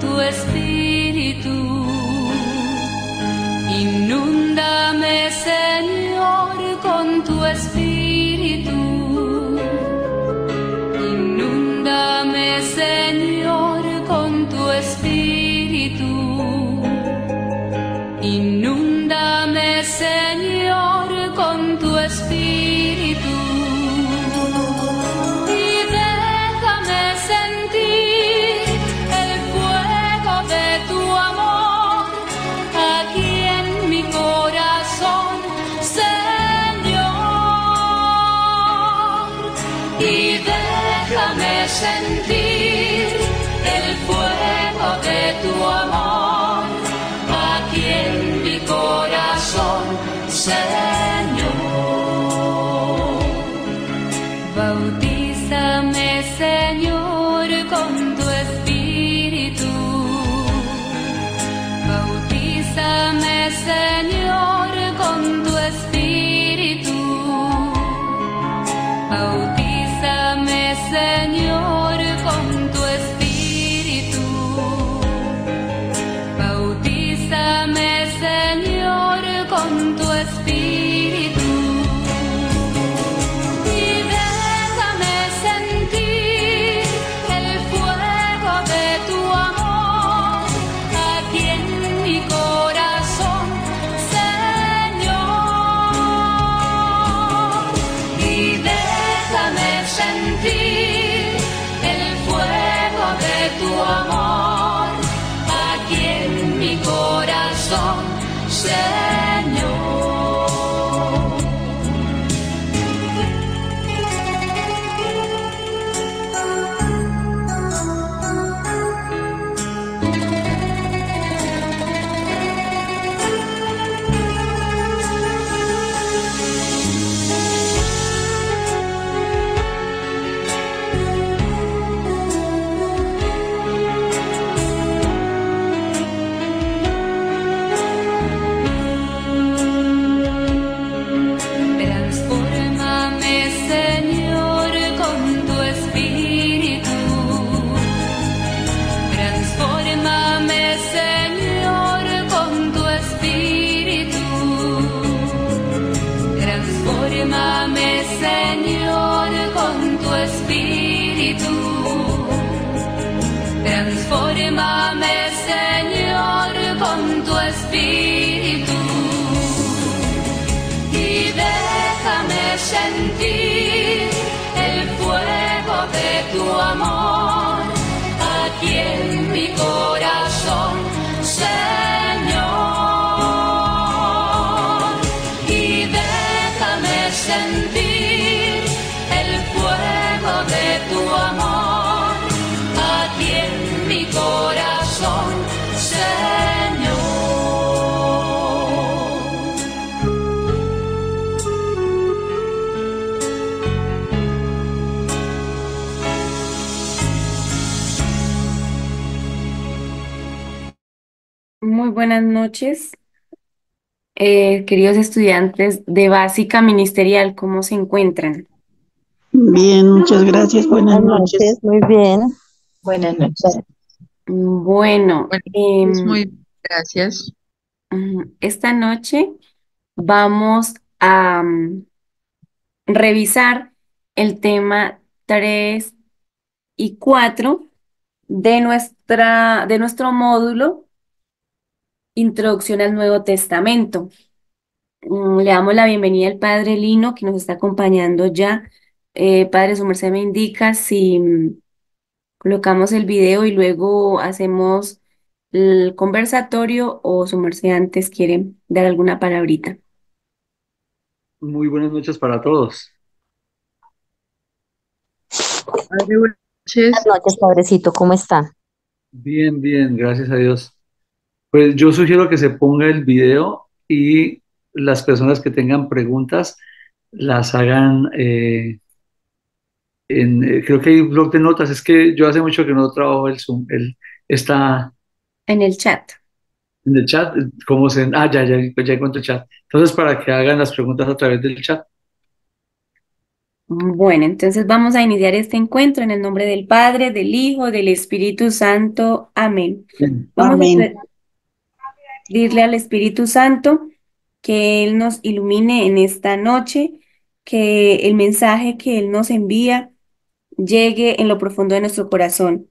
tu espíritu. Inúndame, Señor, con tu espíritu. Inúndame, Señor, con tu espíritu. Inúndame, Señor, con tu espíritu. Y déjame sentir el fuego de tu amor aquí en mi corazón, Señor. Y déjame sentir el fuego de tu amor aquí en mi corazón, Señor. Bautízame, Señor, con tu espíritu. Bautízame, Señor, con tu espíritu. Bautízame, Señor, con tu espíritu. Bautízame, Señor, con tu espíritu. Y déjame sentir el fuego de tu amor aquí en mi corazón, Señor. Y déjame sentir el fuego de tu amor aquí en mi corazón, Señor. Transfórmame, Señor, con tu espíritu. Transfórmame, Señor, con tu espíritu. Transfórmame, Señor, con tu espíritu. Transfórmame, Señor, con tu espíritu. Y déjame sentir el fuego de tu amor aquí en mi corazón, Señor. Y déjame sentir el fuego de tu amor aquí en mi corazón, Señor. Muy buenas noches, queridos estudiantes de Básica Ministerial, ¿cómo se encuentran? Bien, muchas gracias. Buenas Buenas noches. noches, muy bien. Buenas noches. Bueno, Buenas noches, muy bien, gracias. esta noche vamos a revisar el tema 3 y 4 de nuestro módulo Introducción al Nuevo Testamento. Le damos la bienvenida al Padre Lino, que nos está acompañando ya. Padre, su merced me indica si colocamos el video y luego hacemos el conversatorio o su merced antes quiere dar alguna palabrita. Muy buenas noches para todos. Padre, buenas Buenas noches. noches, padrecito, ¿cómo está? Bien, bien, gracias a Dios. Pues yo sugiero que se ponga el video y las personas que tengan preguntas las hagan creo que hay un blog de notas. Es que yo hace mucho que no trabajo el Zoom. Está En el chat. en el chat. Ya encontré el chat. Entonces, para que hagan las preguntas a través del chat. Bueno, entonces vamos a iniciar este encuentro en el nombre del Padre, del Hijo, del Espíritu Santo. Amén. Bien. Vamos a Amén. pedirle al Espíritu Santo que Él nos ilumine en esta noche, que el mensaje que Él nos envía llegue en lo profundo de nuestro corazón.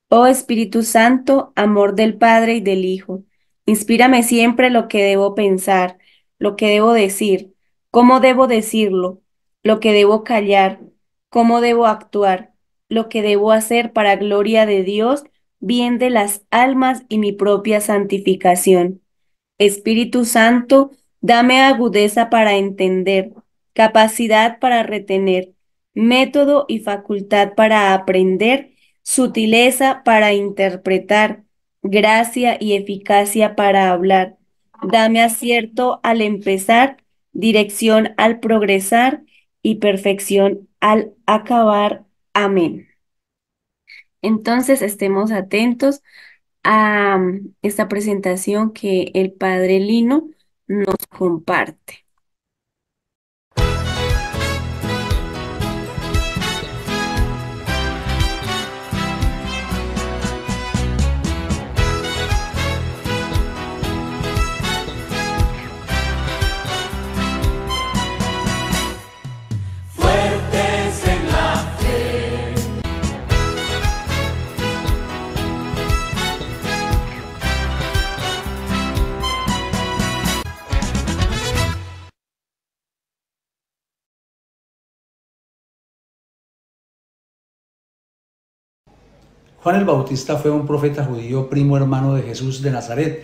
Oh Espíritu Santo, amor del Padre y del Hijo, inspírame siempre lo que debo pensar, lo que debo decir, cómo debo decirlo, lo que debo callar, cómo debo actuar, lo que debo hacer para gloria de Dios, bien de las almas y mi propia santificación. Espíritu Santo, dame agudeza para entender, capacidad para retener, método y facultad para aprender, sutileza para interpretar, gracia y eficacia para hablar. Dame acierto al empezar, dirección al progresar y perfección al acabar. Amén. Entonces, estemos atentos a esta presentación que el padre Lino nos comparte. Fuertes en la fe. Juan el Bautista fue un profeta judío primo hermano de Jesús de Nazaret.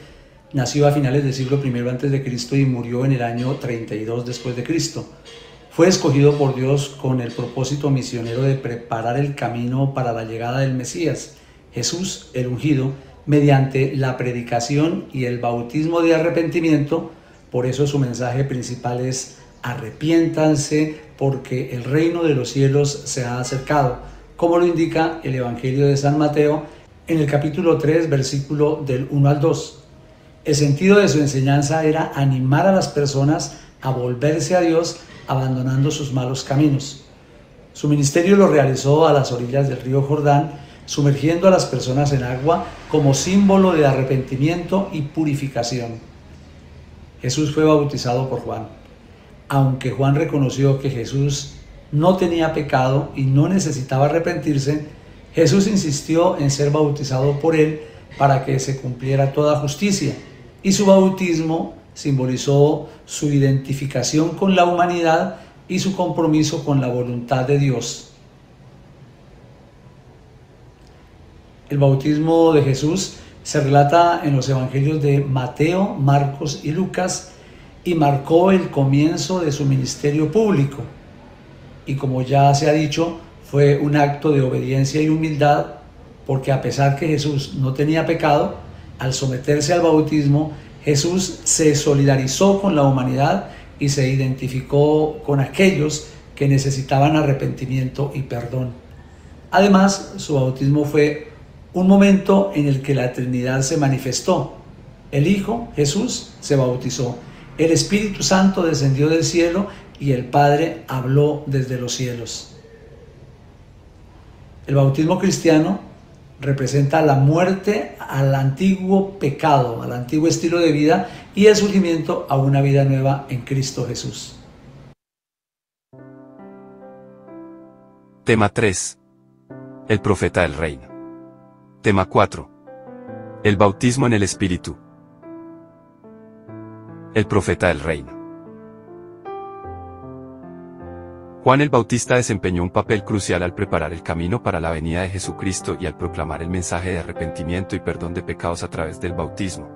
Nació a finales del siglo I a.C. y murió en el año 32 después de Cristo. Fue escogido por Dios con el propósito misionero de preparar el camino para la llegada del Mesías, Jesús el ungido, mediante la predicación y el bautismo de arrepentimiento. Por eso su mensaje principal es: arrepiéntanse porque el reino de los cielos se ha acercado, como lo indica el Evangelio de San Mateo en el capítulo 3, versículo del 1 al 2. El sentido de su enseñanza era animar a las personas a volverse a Dios abandonando sus malos caminos. Su ministerio lo realizó a las orillas del río Jordán, sumergiendo a las personas en agua como símbolo de arrepentimiento y purificación. Jesús fue bautizado por Juan. Aunque Juan reconoció que Jesús no tenía pecado y no necesitaba arrepentirse, Jesús insistió en ser bautizado por él para que se cumpliera toda justicia, y su bautismo simbolizó su identificación con la humanidad y su compromiso con la voluntad de Dios. El bautismo de Jesús se relata en los evangelios de Mateo, Marcos y Lucas y marcó el comienzo de su ministerio público. Y como ya se ha dicho, fue un acto de obediencia y humildad, porque a pesar que Jesús no tenía pecado, al someterse al bautismo, Jesús se solidarizó con la humanidad y se identificó con aquellos que necesitaban arrepentimiento y perdón. Además, su bautismo fue un momento en el que la Trinidad se manifestó. El Hijo, Jesús, se bautizó. El Espíritu Santo descendió del cielo y el Padre habló desde los cielos. El bautismo cristiano representa la muerte al antiguo pecado, al antiguo estilo de vida y el surgimiento a una vida nueva en Cristo Jesús. Tema 3. El profeta del reino. Tema 4. El bautismo en el Espíritu. El profeta del reino. Juan el Bautista desempeñó un papel crucial al preparar el camino para la venida de Jesucristo y al proclamar el mensaje de arrepentimiento y perdón de pecados a través del bautismo.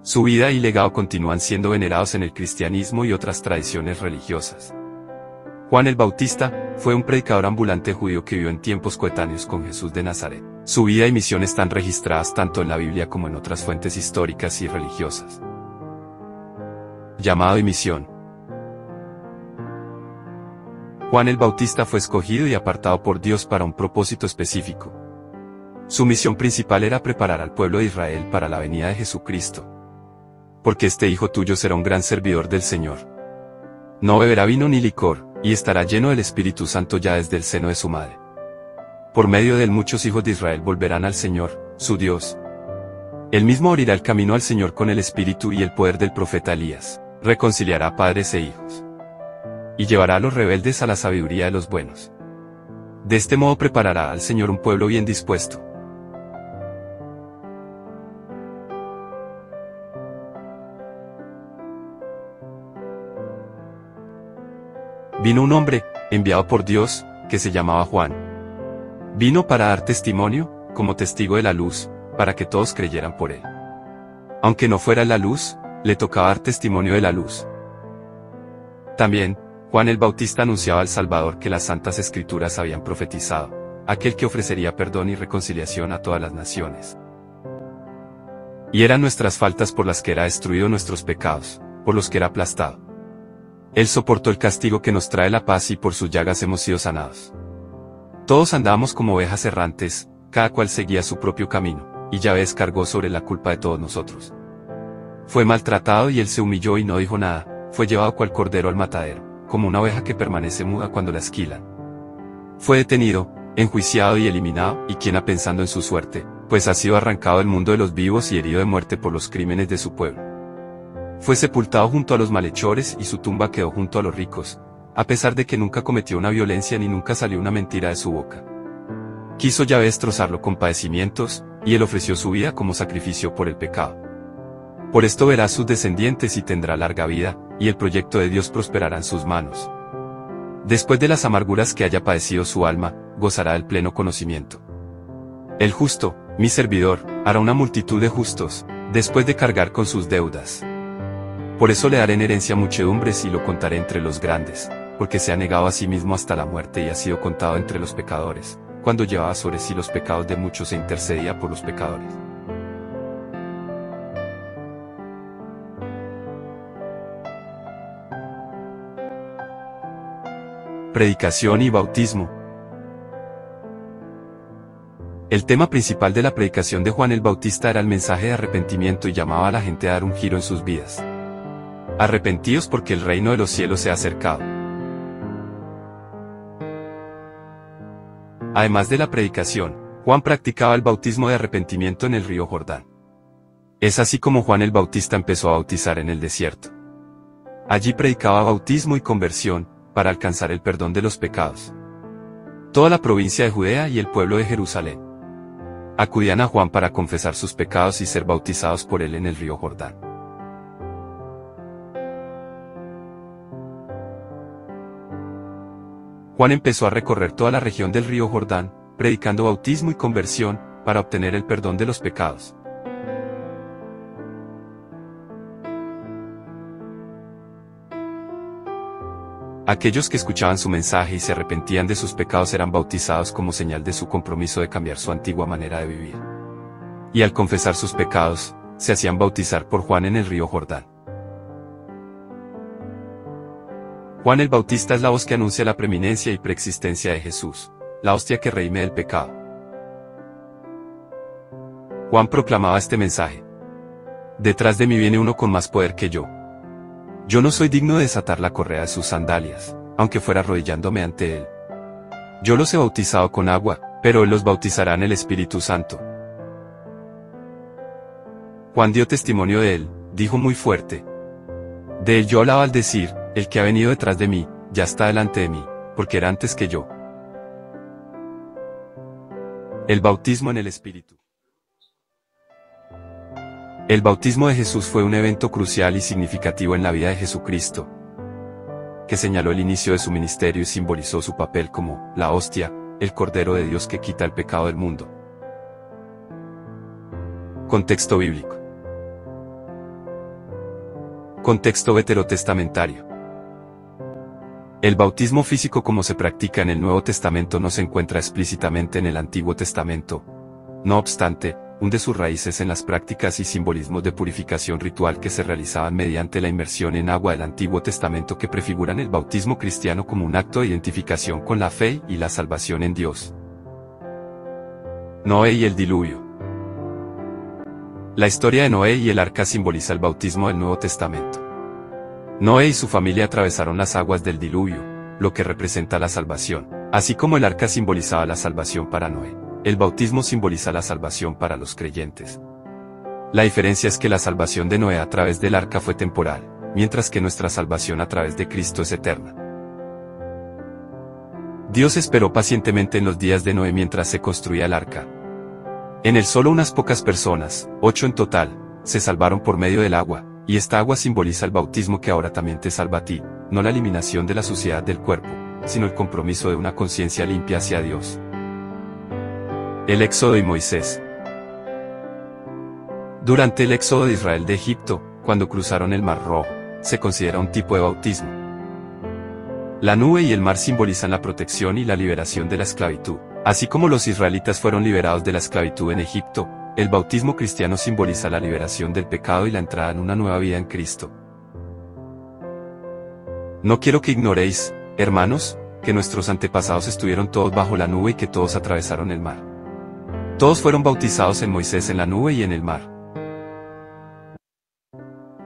Su vida y legado continúan siendo venerados en el cristianismo y otras tradiciones religiosas. Juan el Bautista fue un predicador ambulante judío que vivió en tiempos coetáneos con Jesús de Nazaret. Su vida y misión están registradas tanto en la Biblia como en otras fuentes históricas y religiosas. Llamado y misión. Juan el Bautista fue escogido y apartado por Dios para un propósito específico. Su misión principal era preparar al pueblo de Israel para la venida de Jesucristo. Porque este hijo tuyo será un gran servidor del Señor. No beberá vino ni licor, y estará lleno del Espíritu Santo ya desde el seno de su madre. Por medio de él muchos hijos de Israel volverán al Señor, su Dios. Él mismo abrirá el camino al Señor con el espíritu y el poder del profeta Elías, reconciliará padres e hijos, y llevará a los rebeldes a la sabiduría de los buenos. De este modo preparará al Señor un pueblo bien dispuesto. Vino un hombre, enviado por Dios, que se llamaba Juan. Vino para dar testimonio, como testigo de la luz, para que todos creyeran por él. Aunque no fuera la luz, le tocaba dar testimonio de la luz. También, Juan el Bautista anunciaba al Salvador que las Santas Escrituras habían profetizado, aquel que ofrecería perdón y reconciliación a todas las naciones. Y eran nuestras faltas por las que era destruido, nuestros pecados, por los que era aplastado. Él soportó el castigo que nos trae la paz y por sus llagas hemos sido sanados. Todos andábamos como ovejas errantes, cada cual seguía su propio camino, y Yahvé descargó sobre la culpa de todos nosotros. Fue maltratado y él se humilló y no dijo nada, fue llevado cual cordero al matadero, como una oveja que permanece muda cuando la esquilan. Fue detenido, enjuiciado y eliminado, y quien ha pensando en su suerte, pues ha sido arrancado del mundo de los vivos y herido de muerte por los crímenes de su pueblo. Fue sepultado junto a los malhechores y su tumba quedó junto a los ricos, a pesar de que nunca cometió una violencia ni nunca salió una mentira de su boca. Quiso Yahvé destrozarlo con padecimientos, y él ofreció su vida como sacrificio por el pecado. Por esto verá a sus descendientes y tendrá larga vida, y el proyecto de Dios prosperará en sus manos. Después de las amarguras que haya padecido su alma, gozará del pleno conocimiento. El justo, mi servidor, hará una multitud de justos, después de cargar con sus deudas. Por eso le daré en herencia muchedumbres y lo contaré entre los grandes, porque se ha negado a sí mismo hasta la muerte y ha sido contado entre los pecadores, cuando llevaba sobre sí los pecados de muchos e intercedía por los pecadores. Predicación y bautismo. El tema principal de la predicación de Juan el Bautista era el mensaje de arrepentimiento y llamaba a la gente a dar un giro en sus vidas. Arrepentíos porque el reino de los cielos se ha acercado. Además de la predicación, Juan practicaba el bautismo de arrepentimiento en el río Jordán. Es así como Juan el Bautista empezó a bautizar en el desierto. Allí predicaba bautismo y conversión, para alcanzar el perdón de los pecados. Toda la provincia de Judea y el pueblo de Jerusalén acudían a Juan para confesar sus pecados y ser bautizados por él en el río Jordán. Juan empezó a recorrer toda la región del río Jordán, predicando bautismo y conversión, para obtener el perdón de los pecados. Aquellos que escuchaban su mensaje y se arrepentían de sus pecados eran bautizados como señal de su compromiso de cambiar su antigua manera de vivir. Y al confesar sus pecados, se hacían bautizar por Juan en el río Jordán. Juan el Bautista es la voz que anuncia la preeminencia y preexistencia de Jesús, la hostia que redime del pecado. Juan proclamaba este mensaje: detrás de mí viene uno con más poder que yo. Yo no soy digno de desatar la correa de sus sandalias, aunque fuera arrodillándome ante él. Yo los he bautizado con agua, pero él los bautizará en el Espíritu Santo. Juan dio testimonio de él, dijo muy fuerte: de él yo hablaba al decir, el que ha venido detrás de mí, ya está delante de mí, porque era antes que yo. El bautismo en el Espíritu. El bautismo de Jesús fue un evento crucial y significativo en la vida de Jesucristo, que señaló el inicio de su ministerio y simbolizó su papel como la hostia, el Cordero de Dios que quita el pecado del mundo. Contexto bíblico. Contexto veterotestamentario. El bautismo físico como se practica en el Nuevo Testamento no se encuentra explícitamente en el Antiguo Testamento. No obstante, hunde sus raíces en las prácticas y simbolismos de purificación ritual que se realizaban mediante la inmersión en agua del Antiguo Testamento, que prefiguran el bautismo cristiano como un acto de identificación con la fe y la salvación en Dios. Noé y el diluvio. La historia de Noé y el arca simboliza el bautismo del Nuevo Testamento. Noé y su familia atravesaron las aguas del diluvio, lo que representa la salvación. Así como el arca simbolizaba la salvación para Noé, el bautismo simboliza la salvación para los creyentes. La diferencia es que la salvación de Noé a través del arca fue temporal, mientras que nuestra salvación a través de Cristo es eterna. Dios esperó pacientemente en los días de Noé mientras se construía el arca. En él solo unas pocas personas, 8 en total, se salvaron por medio del agua, y esta agua simboliza el bautismo que ahora también te salva a ti, no la eliminación de la suciedad del cuerpo, sino el compromiso de una conciencia limpia hacia Dios. El Éxodo y Moisés. Durante el éxodo de Israel de Egipto, cuando cruzaron el Mar Rojo, se considera un tipo de bautismo. La nube y el mar simbolizan la protección y la liberación de la esclavitud. Así como los israelitas fueron liberados de la esclavitud en Egipto, el bautismo cristiano simboliza la liberación del pecado y la entrada en una nueva vida en Cristo. No quiero que ignoréis, hermanos, que nuestros antepasados estuvieron todos bajo la nube y que todos atravesaron el mar. Todos fueron bautizados en Moisés en la nube y en el mar.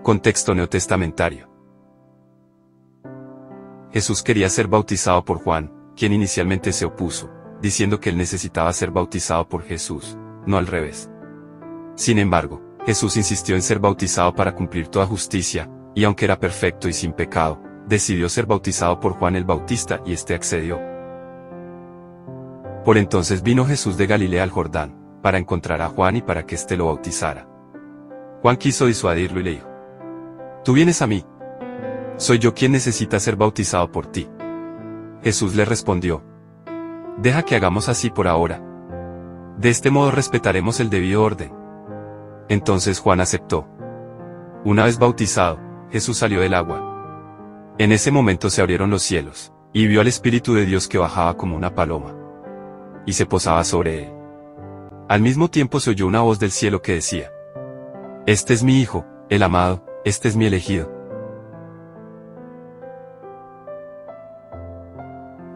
Contexto neotestamentario. Jesús quería ser bautizado por Juan, quien inicialmente se opuso, diciendo que él necesitaba ser bautizado por Jesús, no al revés. Sin embargo, Jesús insistió en ser bautizado para cumplir toda justicia, y aunque era perfecto y sin pecado, decidió ser bautizado por Juan el Bautista y éste accedió. Por entonces vino Jesús de Galilea al Jordán, para encontrar a Juan y para que éste lo bautizara. Juan quiso disuadirlo y le dijo: «Tú vienes a mí. Soy yo quien necesita ser bautizado por ti». Jesús le respondió: «Deja que hagamos así por ahora. De este modo respetaremos el debido orden». Entonces Juan aceptó. Una vez bautizado, Jesús salió del agua. En ese momento se abrieron los cielos, y vio al Espíritu de Dios que bajaba como una paloma, y se posaba sobre él. Al mismo tiempo se oyó una voz del cielo que decía: «Este es mi Hijo, el amado, este es mi elegido».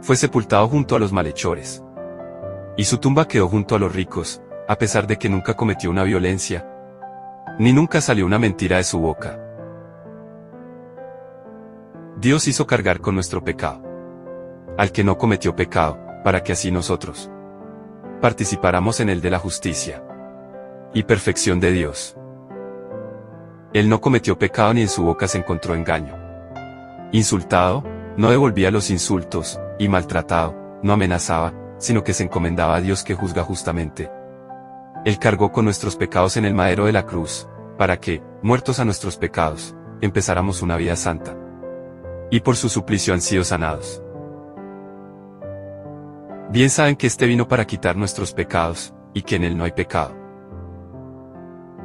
Fue sepultado junto a los malhechores. Y su tumba quedó junto a los ricos, a pesar de que nunca cometió una violencia, ni nunca salió una mentira de su boca. Dios hizo cargar con nuestro pecado al que no cometió pecado, para que así nosotros participáramos en el de la justicia y perfección de Dios. Él no cometió pecado ni en su boca se encontró engaño. Insultado, no devolvía los insultos, y maltratado, no amenazaba, sino que se encomendaba a Dios que juzga justamente. Él cargó con nuestros pecados en el madero de la cruz, para que, muertos a nuestros pecados, empezáramos una vida santa. Y por su suplicio han sido sanados. Bien saben que este vino para quitar nuestros pecados, y que en él no hay pecado.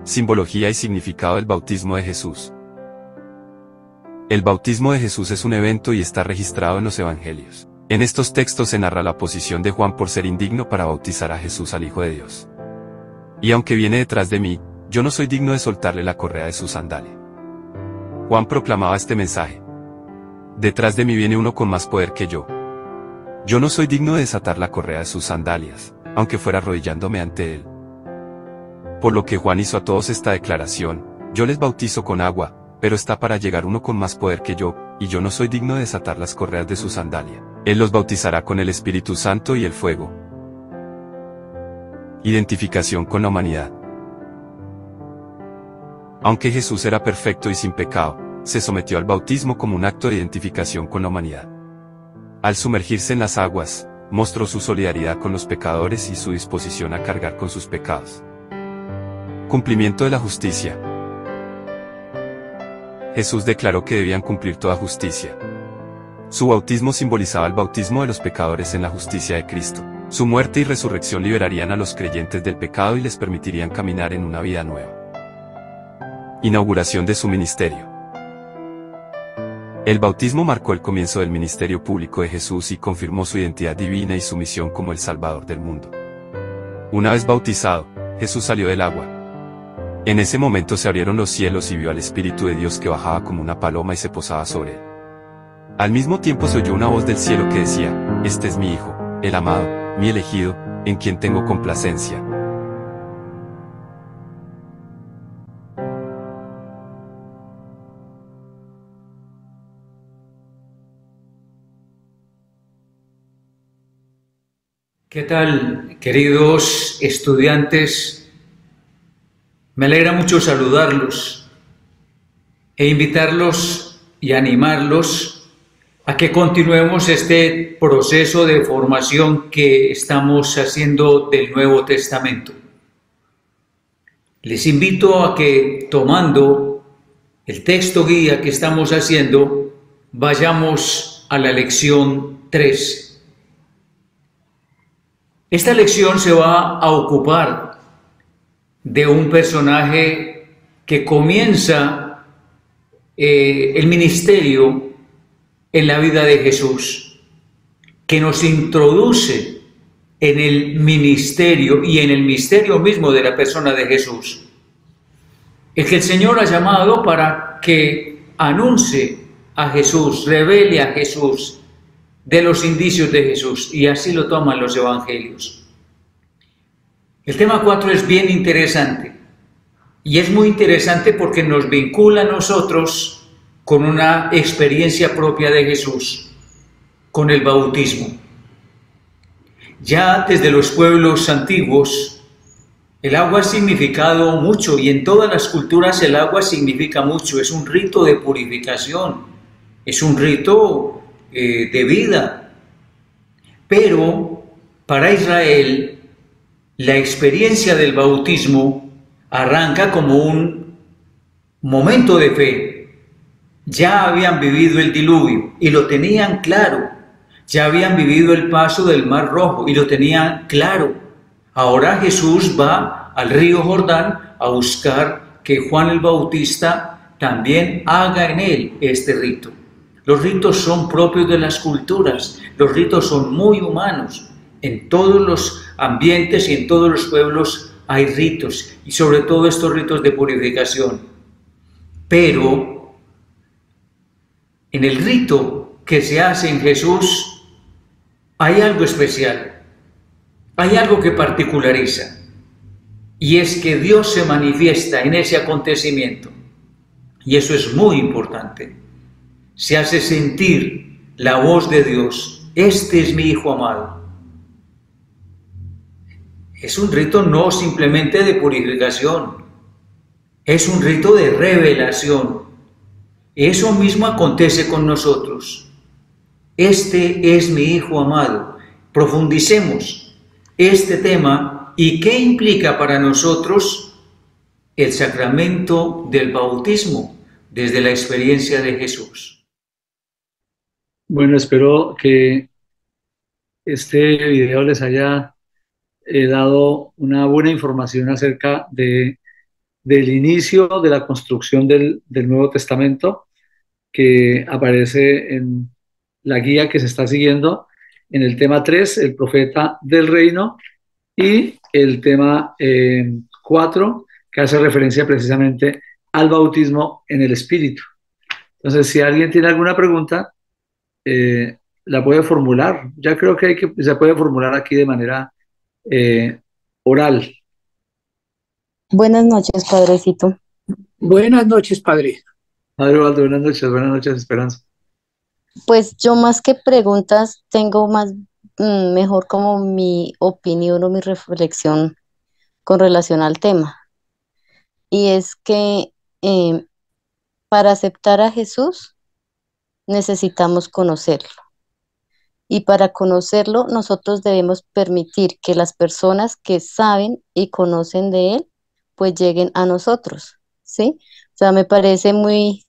Simbología y significado del bautismo de Jesús. El bautismo de Jesús es un evento y está registrado en los evangelios. En estos textos se narra la posición de Juan por ser indigno para bautizar a Jesús al Hijo de Dios. Y aunque viene detrás de mí, yo no soy digno de soltarle la correa de su sandalia. Juan proclamaba este mensaje: «Detrás de mí viene uno con más poder que yo. Yo no soy digno de desatar la correa de sus sandalias, aunque fuera arrodillándome ante él». Por lo que Juan hizo a todos esta declaración: «Yo les bautizo con agua, pero está para llegar uno con más poder que yo, y yo no soy digno de desatar las correas de su sandalia. Él los bautizará con el Espíritu Santo y el fuego». Identificación con la humanidad. Aunque Jesús era perfecto y sin pecado, se sometió al bautismo como un acto de identificación con la humanidad. Al sumergirse en las aguas, mostró su solidaridad con los pecadores y su disposición a cargar con sus pecados. Cumplimiento de la justicia. Jesús declaró que debían cumplir toda justicia. Su bautismo simbolizaba el bautismo de los pecadores en la justicia de Cristo. Su muerte y resurrección liberarían a los creyentes del pecado y les permitirían caminar en una vida nueva. Inauguración de su ministerio. El bautismo marcó el comienzo del ministerio público de Jesús y confirmó su identidad divina y su misión como el Salvador del mundo. Una vez bautizado, Jesús salió del agua. En ese momento se abrieron los cielos y vio al Espíritu de Dios que bajaba como una paloma y se posaba sobre él. Al mismo tiempo se oyó una voz del cielo que decía: «Este es mi Hijo, el amado, mi elegido, en quien tengo complacencia». ¿Qué tal, queridos estudiantes? Me alegra mucho saludarlos e invitarlos y animarlos a que continuemos este proceso de formación que estamos haciendo del Nuevo Testamento. Les invito a que, tomando el texto guía que estamos haciendo, vayamos a la lección 3. Esta lección se va a ocupar de un personaje que comienza el ministerio en la vida de Jesús, que nos introduce en el ministerio y en el misterio mismo de la persona de Jesús. El que el Señor ha llamado para que anuncie a Jesús, revele a Jesús, de los indicios de Jesús, y así lo toman los evangelios. El tema 4 es bien interesante, y es muy interesante porque nos vincula a nosotros con una experiencia propia de Jesús, con el bautismo. Ya desde los pueblos antiguos, el agua ha significado mucho, y en todas las culturas el agua significa mucho. Es un rito de purificación, es un rito de vida. Pero para Israel, la experiencia del bautismo arranca como un momento de fe. Ya habían vivido el diluvio y lo tenían claro. Ya habían vivido el paso del Mar Rojo y lo tenían claro. Ahora Jesús va al río Jordán a buscar que Juan el Bautista también haga en él este rito. Los ritos son propios de las culturas, los ritos son muy humanos. En todos los ambientes y en todos los pueblos hay ritos, y sobre todo estos ritos de purificación. Pero en el rito que se hace en Jesús hay algo especial, hay algo que particulariza, y es que Dios se manifiesta en ese acontecimiento, y eso es muy importante. Se hace sentir la voz de Dios. Este es mi Hijo amado. Es un rito no simplemente de purificación, es un rito de revelación. Eso mismo acontece con nosotros. Este es mi Hijo amado. Profundicemos este tema y qué implica para nosotros el sacramento del bautismo desde la experiencia de Jesús. Bueno, espero que este video les haya dado una buena información acerca del inicio de la construcción del Nuevo Testamento, que aparece en la guía que se está siguiendo en el tema 3, el profeta del reino, y el tema 4, que hace referencia precisamente al bautismo en el Espíritu. Entonces, si alguien tiene alguna pregunta, la puede formular. Ya creo que se puede formular aquí de manera oral. Buenas noches, padrecito. Buenas noches, padre. Padre Waldo, buenas noches, Esperanza. Pues yo más que preguntas tengo más, mejor como mi opinión o mi reflexión con relación al tema. Y es que para aceptar a Jesús necesitamos conocerlo. Y para conocerlo nosotros debemos permitir que las personas que saben y conocen de Él, pues lleguen a nosotros, ¿sí? O sea, me parece muy,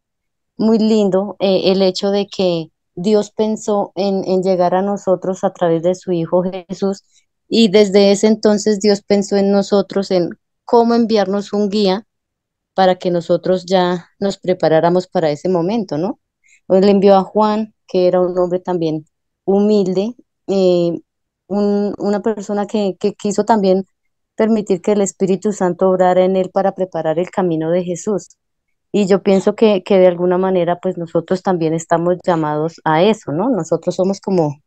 muy lindo el hecho de que Dios pensó en llegar a nosotros a través de su Hijo Jesús, y desde ese entonces Dios pensó en nosotros, en cómo enviarnos un guía para que nosotros ya nos preparáramos para ese momento, ¿no? Él envió a Juan, que era un hombre también humilde, una persona que quiso también permitir que el Espíritu Santo obrara en él para preparar el camino de Jesús. Y yo pienso que de alguna manera pues nosotros también estamos llamados a eso, ¿no? Nosotros somos como,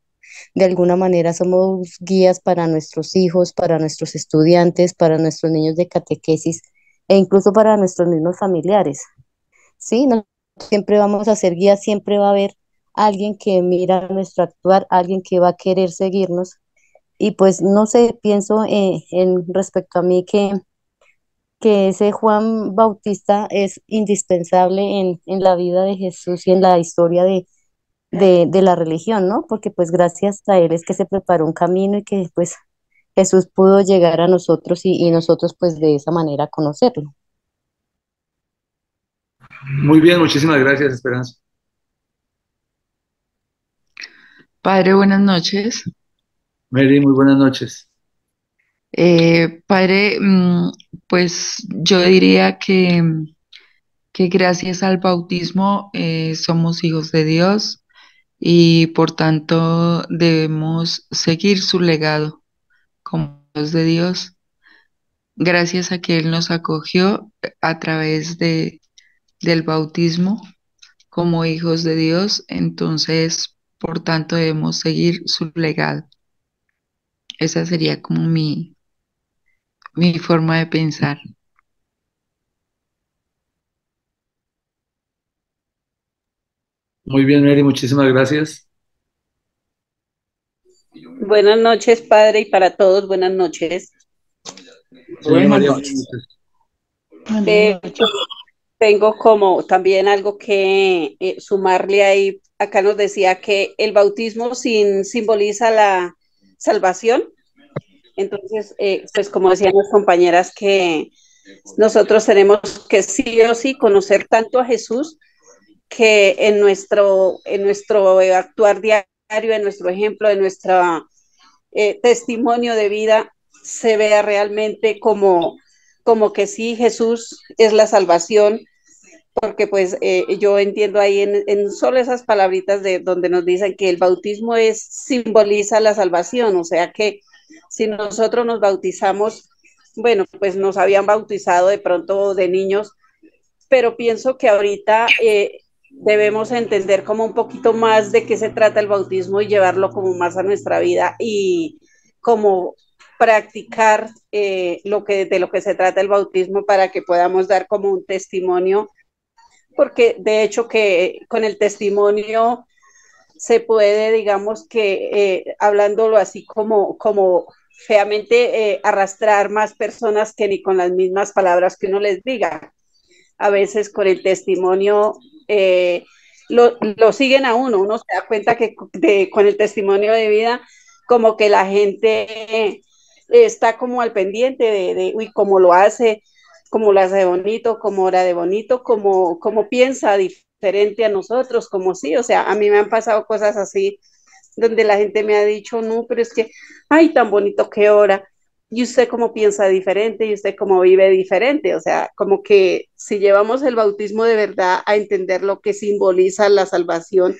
de alguna manera somos guías para nuestros hijos, para nuestros estudiantes, para nuestros niños de catequesis e incluso para nuestros mismos familiares, ¿sí? No siempre vamos a ser guías, siempre va a haber alguien que mira nuestro actuar, alguien que va a querer seguirnos, Y pues no sé, pienso en respecto a mí que ese Juan Bautista es indispensable en la vida de Jesús y en la historia de la religión, ¿no? Porque pues gracias a él es que se preparó un camino y que pues Jesús pudo llegar a nosotros y nosotros pues de esa manera conocerlo. Muy bien, muchísimas gracias, Esperanza. Padre, buenas noches. Mary, muy buenas noches. Padre, pues yo diría que gracias al bautismo somos hijos de Dios y por tanto debemos seguir su legado como hijos de Dios. Gracias a que Él nos acogió a través del bautismo como hijos de Dios, entonces por tanto debemos seguir su legado. Esa sería como mi forma de pensar. Muy bien, Mary, muchísimas gracias. Buenas noches, padre, y para todos, buenas noches. Señora Buenas María, noches. buenas noches. Yo tengo como también algo que sumarle ahí. Acá nos decía que el bautismo simboliza la salvación. Entonces, pues como decían las compañeras, que nosotros tenemos que sí o sí conocer tanto a Jesús que en nuestro actuar diario, en nuestro ejemplo, en nuestro testimonio de vida, se vea realmente como que sí, Jesús es la salvación, porque pues yo entiendo ahí en solo esas palabritas de donde nos dicen que el bautismo simboliza la salvación, o sea que si nosotros nos bautizamos, bueno, pues nos habían bautizado de pronto de niños, pero pienso que ahorita debemos entender como un poquito más de qué se trata el bautismo y llevarlo como más a nuestra vida y como practicar de lo que se trata el bautismo para que podamos dar como un testimonio, porque de hecho que con el testimonio se puede, digamos que hablándolo así como feamente, arrastrar más personas que ni con las mismas palabras que uno les diga. A veces con el testimonio lo siguen a uno se da cuenta que con el testimonio de vida como que la gente está como al pendiente uy, cómo lo hace, cómo lo hace de bonito, cómo ora de bonito, cómo piensa diferente a nosotros, como sí, o sea, a mí me han pasado cosas así donde la gente me ha dicho, no, pero es que, ay, tan bonito que ora, y usted cómo piensa diferente, y usted cómo vive diferente, o sea, como que si llevamos el bautismo de verdad a entender lo que simboliza la salvación,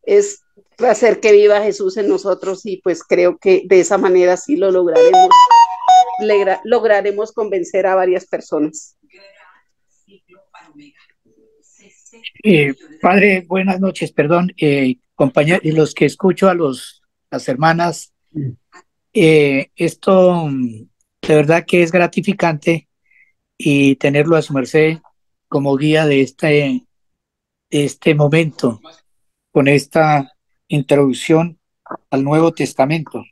es hacer que viva Jesús en nosotros, y pues creo que de esa manera sí lo lograremos convencer a varias personas. Padre, buenas noches, perdón, compañeros, y los que escucho a las hermanas, esto de verdad que es gratificante y tenerlo a su merced como guía de este momento, con esta introducción al Nuevo Testamento.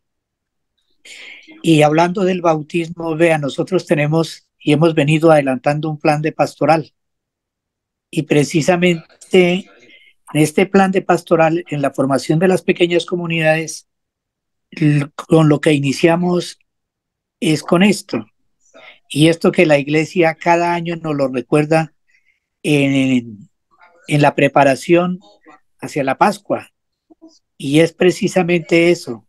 Y hablando del bautismo, vea, nosotros tenemos y hemos venido adelantando un plan de pastoral. Y precisamente en este plan de pastoral, en la formación de las pequeñas comunidades, con lo que iniciamos es con esto. Y esto que la iglesia cada año nos lo recuerda en la preparación hacia la Pascua. Y es precisamente eso,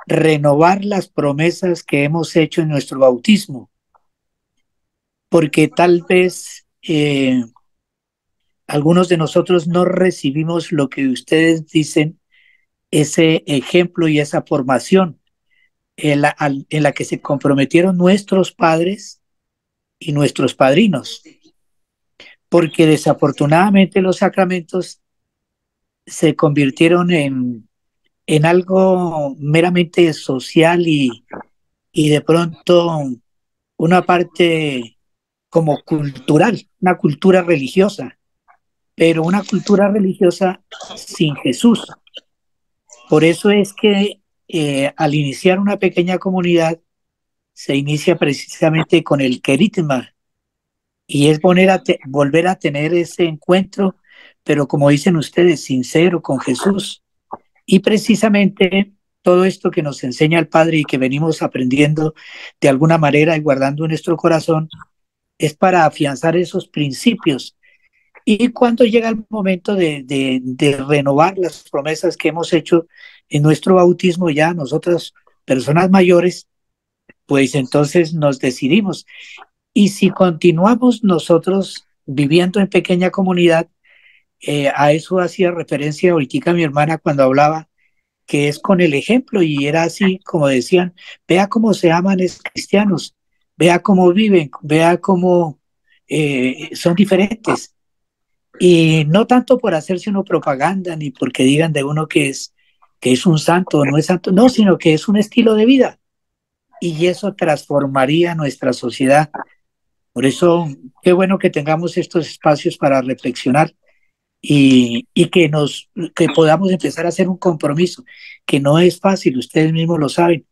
renovar las promesas que hemos hecho en nuestro bautismo. Porque tal vez algunos de nosotros no recibimos lo que ustedes dicen, ese ejemplo y esa formación en la que se comprometieron nuestros padres y nuestros padrinos, porque desafortunadamente los sacramentos se convirtieron en algo meramente social y de pronto una parte como cultural, una cultura religiosa, pero una cultura religiosa sin Jesús. Por eso es que al iniciar una pequeña comunidad, se inicia precisamente con el querigma, y es volver a tener ese encuentro, pero como dicen ustedes, sincero con Jesús. Y precisamente todo esto que nos enseña el Padre y que venimos aprendiendo de alguna manera y guardando en nuestro corazón, es para afianzar esos principios. Y cuando llega el momento de renovar las promesas que hemos hecho en nuestro bautismo, ya nosotras, personas mayores, pues entonces nos decidimos. Y si continuamos nosotros viviendo en pequeña comunidad, a eso hacía referencia ahorita mi hermana cuando hablaba, que es con el ejemplo, y era así como decían: vea cómo se aman es cristianos, vea cómo viven, vea cómo son diferentes. Y no tanto por hacerse uno propaganda, ni porque digan de uno que es un santo o no es santo, no, sino que es un estilo de vida. Y eso transformaría nuestra sociedad. Por eso, qué bueno que tengamos estos espacios para reflexionar y que podamos empezar a hacer un compromiso, que no es fácil, ustedes mismos lo saben,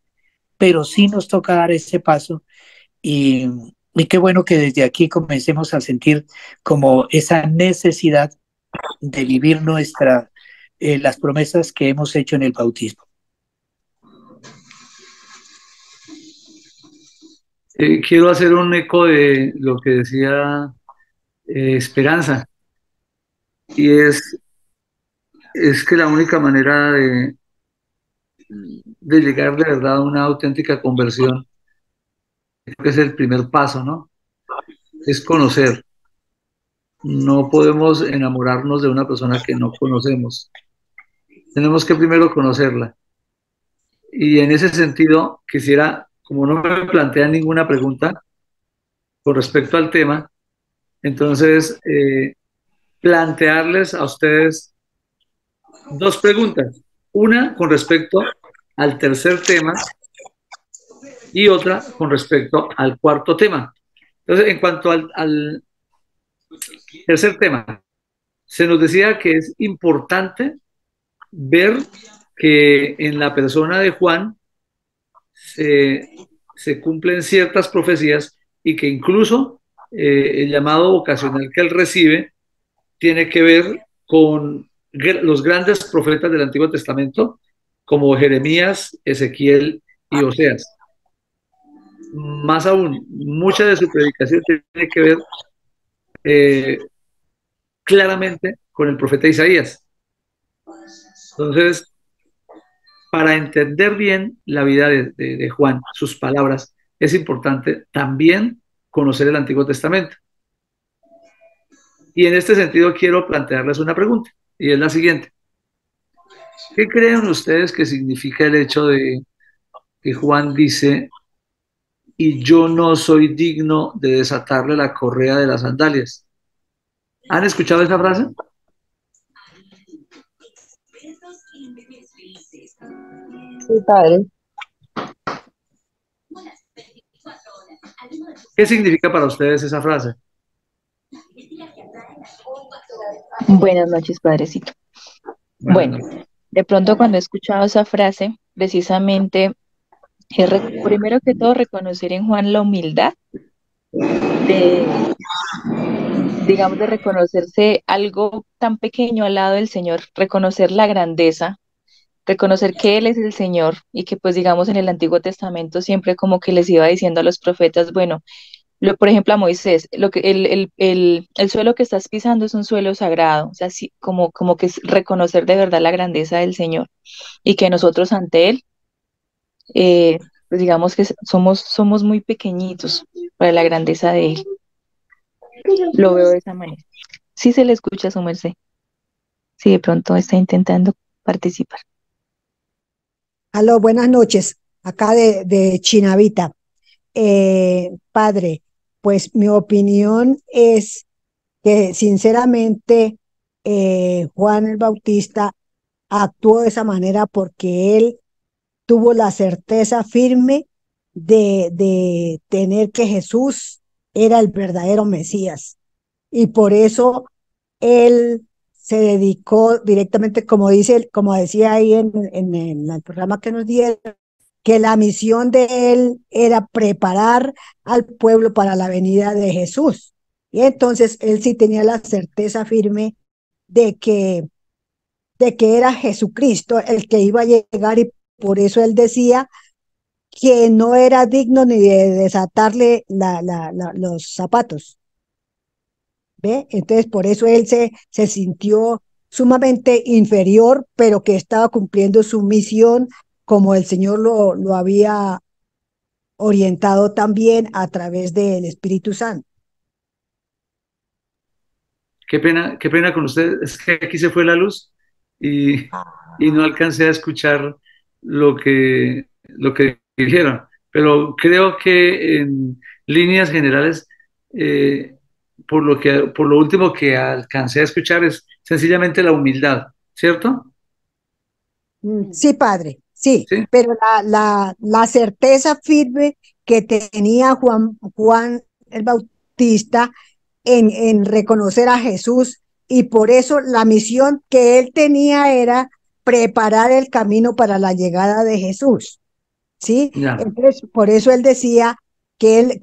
pero sí nos toca dar ese paso. Y, y qué bueno que desde aquí comencemos a sentir como esa necesidad de vivir las promesas que hemos hecho en el bautismo. Quiero hacer un eco de lo que decía Esperanza, y es que la única manera de llegar de verdad a una auténtica conversión, creo que es el primer paso, ¿no? Es conocer. No podemos enamorarnos de una persona que no conocemos. Tenemos que primero conocerla. Y en ese sentido, quisiera, como no me plantean ninguna pregunta con respecto al tema, entonces plantearles a ustedes dos preguntas. Una con respecto al tercer tema y otra con respecto al cuarto tema. Entonces, en cuanto al tercer tema, se nos decía que es importante ver que en la persona de Juan se cumplen ciertas profecías, y que incluso el llamado vocacional que él recibe tiene que ver con los grandes profetas del Antiguo Testamento, como Jeremías, Ezequiel y Oseas. Más aún, mucha de su predicación tiene que ver claramente con el profeta Isaías. Entonces, para entender bien la vida de Juan, sus palabras, es importante también conocer el Antiguo Testamento. Y en este sentido quiero plantearles una pregunta, y es la siguiente. ¿Qué creen ustedes que significa el hecho de que Juan dice: y yo no soy digno de desatarle la correa de las sandalias? ¿Han escuchado esa frase? Sí, padre. ¿Qué significa para ustedes esa frase? Buenas noches, padrecito. Bueno, de pronto cuando he escuchado esa frase, precisamente, primero que todo reconocer en Juan la humildad de, digamos, de reconocerse algo tan pequeño al lado del Señor, reconocer la grandeza, reconocer que Él es el Señor y que pues digamos en el Antiguo Testamento siempre como que les iba diciendo a los profetas, bueno, por ejemplo a Moisés, el suelo que estás pisando es un suelo sagrado, o sea, sí, como que es reconocer de verdad la grandeza del Señor y que nosotros ante Él, pues digamos que somos muy pequeñitos para la grandeza de Él. Lo veo de esa manera. Sí se le escucha a su merced. Sí, de pronto está intentando participar. Aló, buenas noches. Acá de Chinavita. Padre, pues mi opinión es que sinceramente Juan el Bautista actuó de esa manera porque él tuvo la certeza firme de tener que Jesús era el verdadero Mesías. Y por eso él se dedicó directamente, como decía ahí en el programa que nos dieron, que la misión de él era preparar al pueblo para la venida de Jesús. Y entonces él sí tenía la certeza firme de que, de que era Jesucristo el que iba a llegar, y por eso él decía que no era digno ni de desatarle los zapatos. ¿Ve? Entonces por eso él se sintió sumamente inferior, pero que estaba cumpliendo su misión como el Señor lo había orientado también a través del Espíritu Santo. Qué pena con usted, es que aquí se fue la luz y, y no alcancé a escuchar lo que dijeron, pero creo que en líneas generales, eh, por lo último que alcancé a escuchar es sencillamente la humildad, ¿cierto? Sí, padre, sí, Sí, pero la certeza firme que tenía Juan el Bautista en reconocer a Jesús, y por eso la misión que él tenía era preparar el camino para la llegada de Jesús, ¿sí? ya. Entonces, por eso él decía que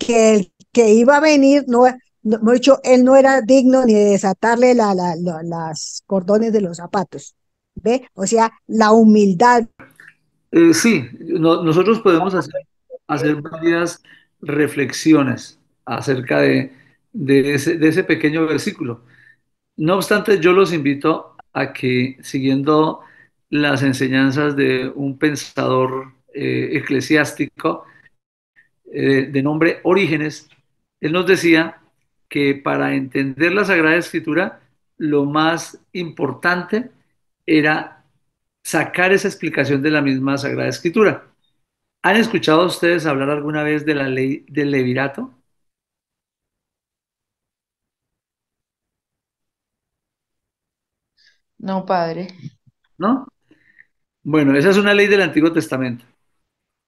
iba a venir, no, mejor dicho, él no era digno ni de desatarle las cordones de los zapatos, ¿ve? O sea, la humildad. Sí, nosotros podemos hacer varias reflexiones acerca de ese pequeño versículo. No obstante, yo los invito a que, siguiendo las enseñanzas de un pensador eclesiástico de nombre Orígenes, él nos decía que para entender la Sagrada Escritura, lo más importante era sacar esa explicación de la misma Sagrada Escritura. ¿Han escuchado ustedes hablar alguna vez de la ley del levirato? No, padre. ¿No? Bueno, esa es una ley del Antiguo Testamento.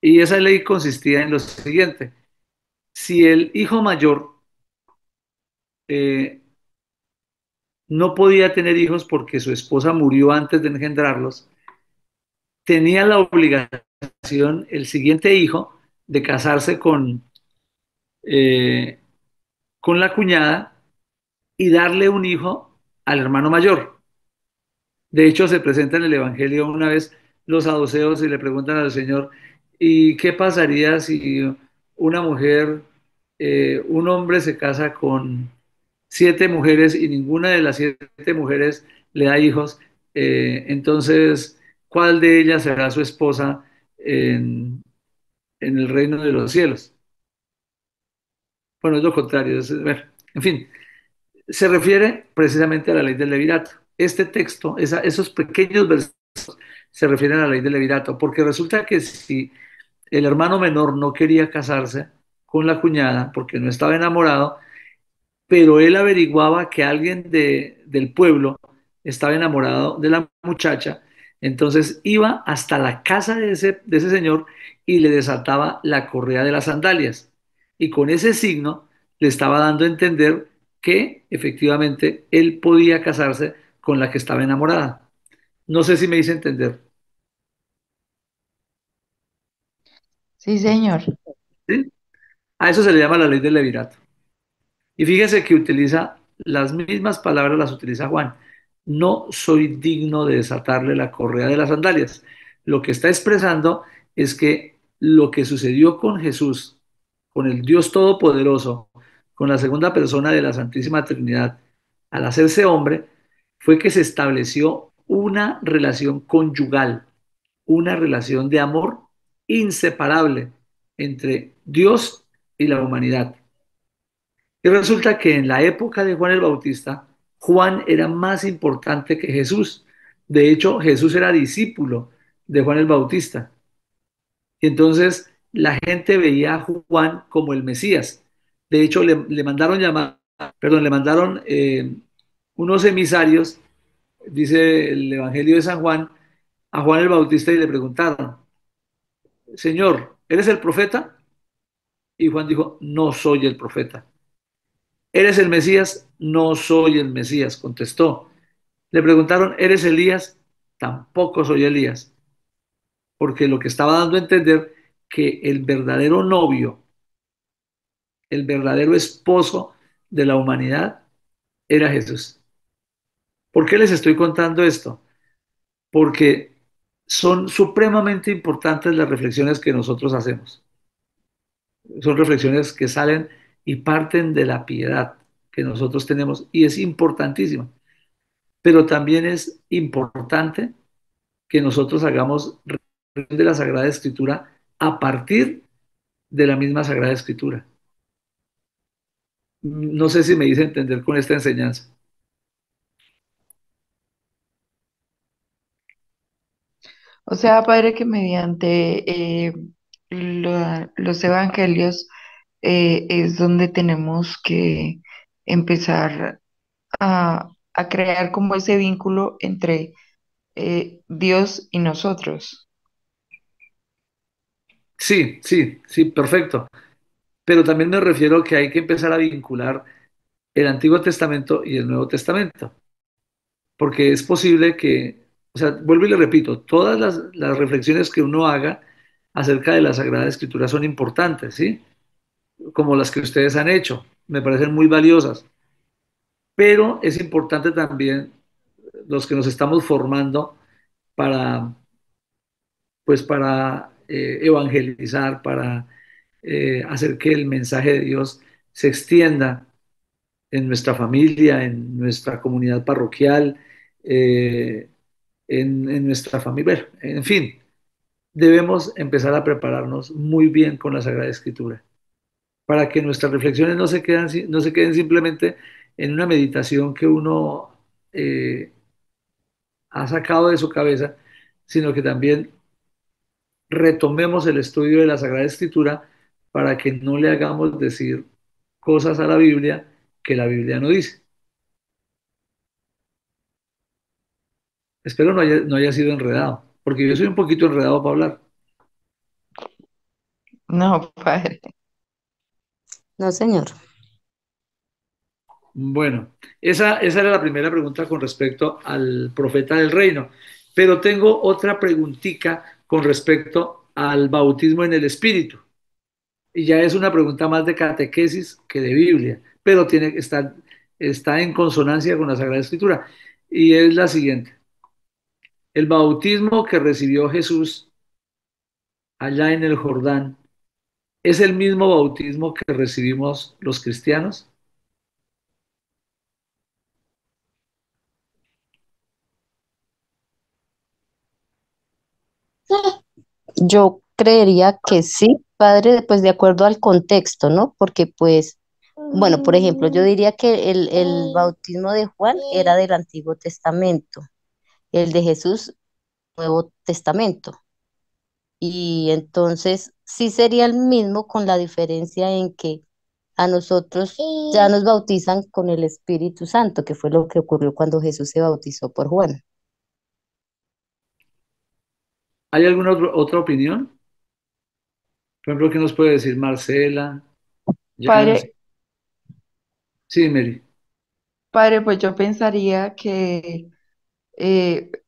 Y esa ley consistía en lo siguiente. Si el hijo mayor eh, no podía tener hijos porque su esposa murió antes de engendrarlos, tenía la obligación el siguiente hijo de casarse eh, con la cuñada y darle un hijo al hermano mayor. De hecho, se presenta en el Evangelio una vez los saduceos y le preguntan al Señor, ¿y qué pasaría si una mujer, un hombre se casa con 7 mujeres y ninguna de las 7 mujeres le da hijos? Entonces, ¿cuál de ellas será su esposa en el reino de los cielos? Bueno, es lo contrario. Bueno, en fin, se refiere precisamente a la ley del levirato. Este texto, esos pequeños versículos se refieren a la ley del levirato, porque resulta que si el hermano menor no quería casarse con la cuñada porque no estaba enamorado, pero él averiguaba que alguien del pueblo estaba enamorado de la muchacha, entonces iba hasta la casa de ese señor y le desataba la correa de las sandalias. Y con ese signo le estaba dando a entender que efectivamente él podía casarse con la que estaba enamorada. No sé si me hice entender. Sí, señor. ¿Sí? A eso se le llama la ley del levirato. Y fíjese que utiliza las mismas palabras, las utiliza Juan. No soy digno de desatarle la correa de las sandalias. Lo que está expresando es que lo que sucedió con Jesús, con el Dios Todopoderoso, con la segunda persona de la Santísima Trinidad, al hacerse hombre, fue que se estableció una relación conyugal, una relación de amor inseparable entre Dios y la humanidad. Y resulta que en la época de Juan el Bautista, Juan era más importante que Jesús. De hecho, Jesús era discípulo de Juan el Bautista. Y entonces la gente veía a Juan como el Mesías. De hecho, le mandaron llamar, perdón, le mandaron unos emisarios, dice el Evangelio de San Juan, a Juan el Bautista y le preguntaron, Señor, ¿eres el profeta? Y Juan dijo, no soy el profeta. ¿Eres el Mesías? No soy el Mesías, contestó. Le preguntaron, ¿eres Elías? Tampoco soy Elías, porque lo que estaba dando a entender que el verdadero novio, el verdadero esposo de la humanidad era Jesús. ¿Por qué les estoy contando esto? Porque son supremamente importantes las reflexiones que nosotros hacemos. Son reflexiones que salen y parten de la piedad que nosotros tenemos y es importantísima. Pero también es importante que nosotros hagamos de la Sagrada Escritura a partir de la misma Sagrada Escritura. No sé si me hice entender con esta enseñanza. O sea, Padre, que mediante los evangelios es donde tenemos que empezar a crear como ese vínculo entre Dios y nosotros. Sí, sí, sí, perfecto. Pero también me refiero que hay que empezar a vincular el Antiguo Testamento y el Nuevo Testamento, porque es posible que, o sea, vuelvo y le repito, todas las reflexiones que uno haga acerca de la Sagrada Escritura son importantes, ¿sí? Como las que ustedes han hecho, me parecen muy valiosas, pero es importante también los que nos estamos formando para, pues para evangelizar, para hacer que el mensaje de Dios se extienda en nuestra familia, en nuestra comunidad parroquial, eh, en nuestra familia. Bueno, en fin, debemos empezar a prepararnos muy bien con la Sagrada Escritura para que nuestras reflexiones no se queden simplemente en una meditación que uno ha sacado de su cabeza, sino que también retomemos el estudio de la Sagrada Escritura para que no le hagamos decir cosas a la Biblia que la Biblia no dice. Espero no haya sido enredado, porque yo soy un poquito enredado para hablar. No, Padre. No, señor. Bueno, esa era la primera pregunta con respecto al profeta del reino, pero tengo otra preguntita con respecto al bautismo en el Espíritu. Y ya es una pregunta más de catequesis que de Biblia, pero está en consonancia con la Sagrada Escritura. Y es la siguiente. El bautismo que recibió Jesús allá en el Jordán, ¿es el mismo bautismo que recibimos los cristianos? Yo creería que sí, padre, pues de acuerdo al contexto, ¿no? Porque pues, bueno, por ejemplo, yo diría que el bautismo de Juan era del Antiguo Testamento, el de Jesús, Nuevo Testamento. Y entonces sí sería el mismo con la diferencia en que a nosotros ya nos bautizan con el Espíritu Santo, que fue lo que ocurrió cuando Jesús se bautizó por Juan. ¿Hay alguna otra opinión? Por ejemplo, ¿qué nos puede decir Marcela, Jan? Padre, Sí, Mary. Padre, pues yo pensaría que,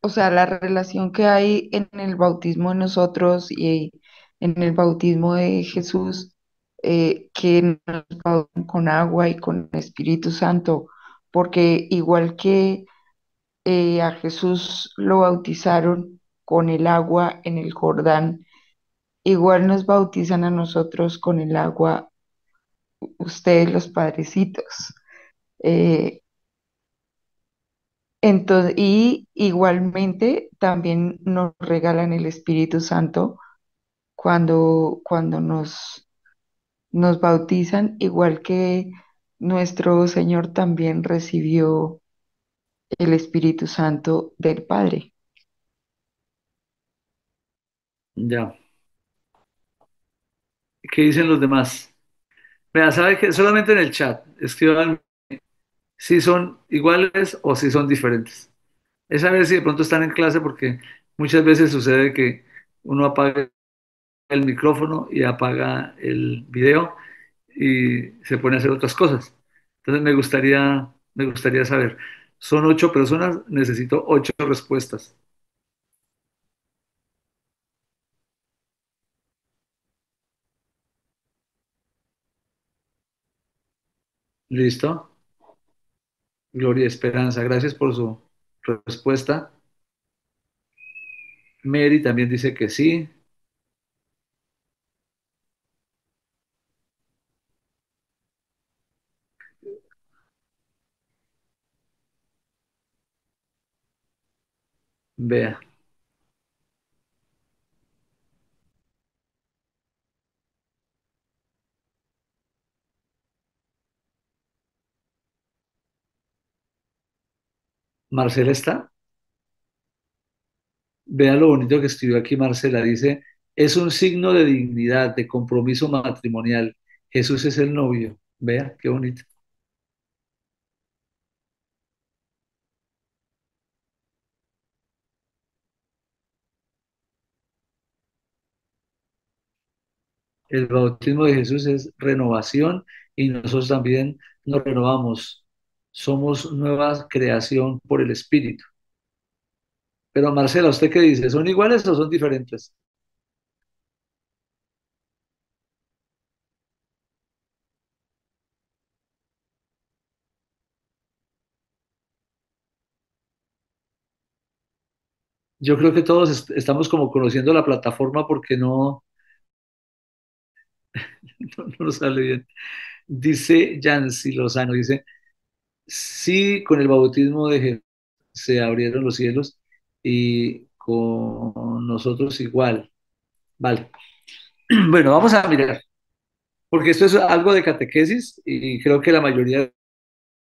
o sea, la relación que hay en el bautismo de nosotros y en el bautismo de Jesús, que nos bautizan con agua y con Espíritu Santo, porque igual que a Jesús lo bautizaron con el agua en el Jordán, igual nos bautizan a nosotros con el agua, ustedes los padrecitos. Eh, entonces, y igualmente también nos regalan el Espíritu Santo cuando nos bautizan, igual que nuestro Señor también recibió el Espíritu Santo del Padre. Ya. ¿Qué dicen los demás? Vea, ¿sabe que solamente en el chat escriban si son iguales o si son diferentes? Es saber si de pronto están en clase porque muchas veces sucede que uno apaga el micrófono y apaga el video y se pone a hacer otras cosas. Entonces me gustaría saber. Son 8 personas, necesito 8 respuestas. ¿Listo? Gloria Esperanza, gracias por su respuesta. Mary también dice que sí. Vea. Marcela está. Vea lo bonito que escribió aquí Marcela. Dice, es un signo de dignidad, de compromiso matrimonial. Jesús es el novio. Vea, qué bonito. El bautismo de Jesús es renovación y nosotros también nos renovamos. Somos nueva creación por el Espíritu. Pero Marcela, ¿usted qué dice? ¿Son iguales o son diferentes? Yo creo que todos estamos como conociendo la plataforma porque no nos sale bien. Dice Yancy Lozano, dice, sí, con el bautismo de Jesús se abrieron los cielos y con nosotros igual. Vale. Bueno, vamos a mirar, porque esto es algo de catequesis y creo que la mayoría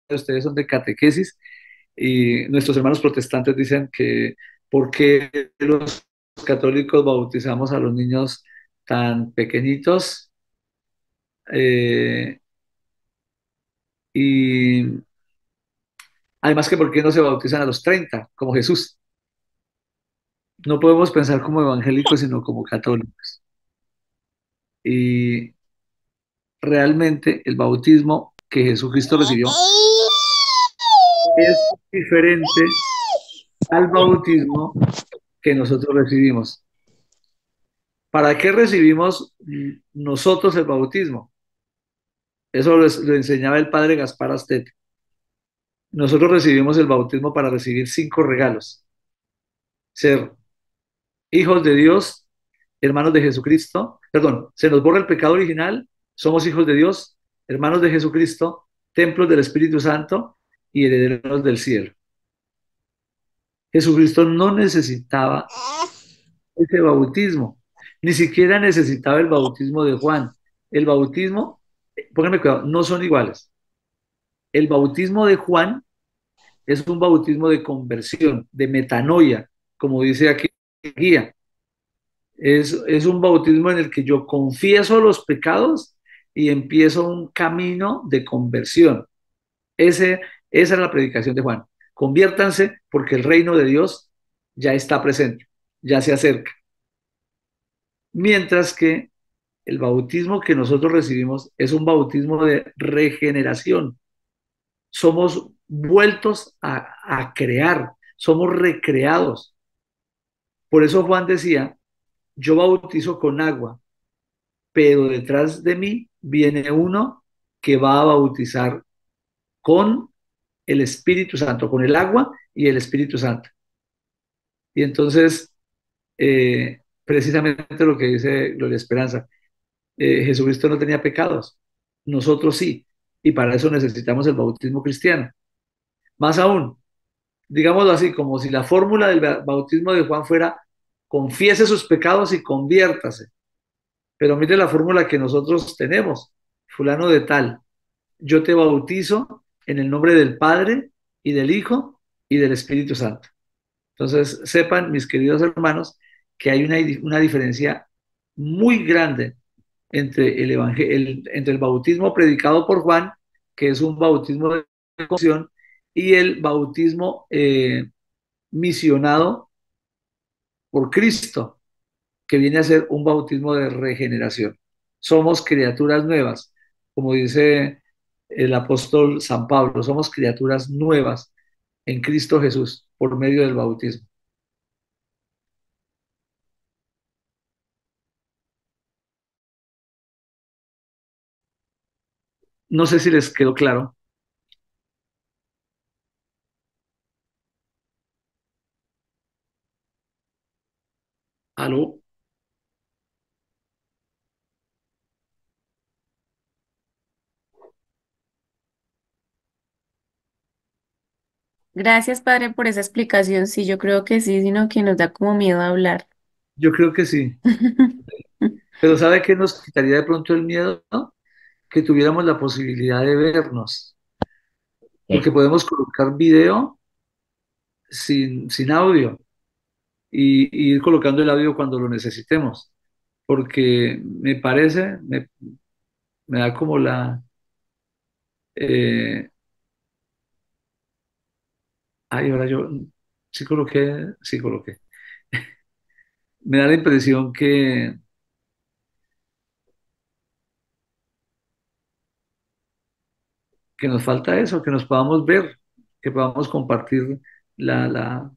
de ustedes son de catequesis y nuestros hermanos protestantes dicen que ¿por qué los católicos bautizamos a los niños tan pequeñitos? Eh, y además que ¿por qué no se bautizan a los 30 como Jesús? No podemos pensar como evangélicos, sino como católicos. Y realmente el bautismo que Jesucristo recibió es diferente al bautismo que nosotros recibimos. ¿Para qué recibimos nosotros el bautismo? Eso lo enseñaba el padre Gaspar Astete. Nosotros recibimos el bautismo para recibir 5 regalos. Ser hijos de Dios, hermanos de Jesucristo, perdón, se nos borra el pecado original, somos hijos de Dios, hermanos de Jesucristo, templos del Espíritu Santo y herederos del cielo. Jesucristo no necesitaba ese bautismo, ni siquiera necesitaba el bautismo de Juan. El bautismo, pónganme cuidado, no son iguales. El bautismo de Juan es un bautismo de conversión, de metanoia, como dice aquí guía. Es un bautismo en el que yo confieso los pecados y empiezo un camino de conversión. Esa es la predicación de Juan. Conviértanse porque el reino de Dios ya está presente, ya se acerca. Mientras que el bautismo que nosotros recibimos es un bautismo de regeneración. Somos vueltos a crear, somos recreados. Por eso Juan decía, yo bautizo con agua, pero detrás de mí viene uno que va a bautizar con el Espíritu Santo, con el agua y el Espíritu Santo. Y entonces, precisamente lo que dice Gloria Esperanza, Jesucristo no tenía pecados, nosotros sí, y para eso necesitamos el bautismo cristiano. Más aún, digámoslo así, como si la fórmula del bautismo de Juan fuera confiese sus pecados y conviértase. Pero mire la fórmula que nosotros tenemos, fulano de tal, yo te bautizo en el nombre del Padre y del Hijo y del Espíritu Santo. Entonces, sepan, mis queridos hermanos, que hay una diferencia muy grande entre entre el bautismo predicado por Juan, que es un bautismo de conversión, y el bautismo misionado por Cristo, que viene a ser un bautismo de regeneración. Somos criaturas nuevas, como dice el apóstol San Pablo, somos criaturas nuevas. en Cristo Jesús por medio del bautismo. No sé si les quedó claro. ¿Aló? Gracias, padre, por esa explicación. Sí, yo creo que sí, sino que nos da como miedo hablar. Yo creo que sí. Pero ¿sabe qué nos quitaría de pronto el miedo? ¿No? Que tuviéramos la posibilidad de vernos. Porque podemos colocar video sin audio y ir colocando el audio cuando lo necesitemos. Porque me parece, me da como eh, ay, ahora yo sí coloqué. Me da la impresión que nos falta eso, que nos podamos ver, que podamos compartir la, la,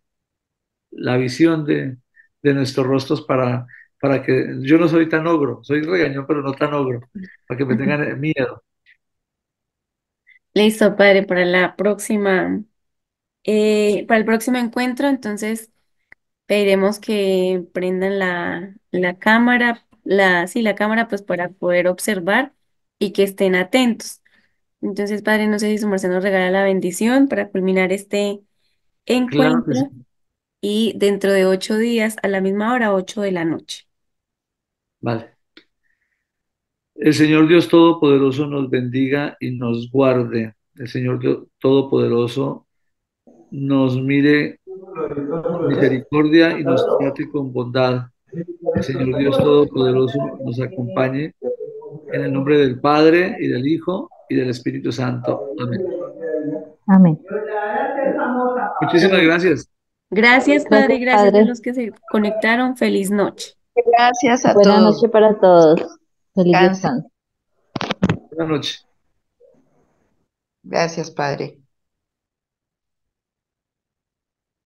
la visión de nuestros rostros para que yo no soy tan ogro, soy regañón, pero no tan ogro, para que me tengan miedo. Listo, padre, para el próximo encuentro, entonces pediremos que prendan la cámara, sí, la cámara, pues para poder observar y que estén atentos. Entonces, padre, no sé si su merced nos regala la bendición para culminar este Claro que sí. encuentro y dentro de 8 días, a la misma hora, 8 de la noche. Vale. El Señor Dios Todopoderoso nos bendiga y nos guarde. El Señor Dios Todopoderoso nos mire con misericordia y nos trate con bondad. El Señor Dios Todopoderoso nos acompañe en el nombre del Padre y del Hijo y del Espíritu Santo. Amén. Amén. Muchísimas gracias. Gracias, padre, Gracias, gracias a Padre. los que se conectaron. Feliz noche. Gracias a Buenas todos. noches para todos. Feliz Descansen. descanso. Buenas noches. Gracias, Padre.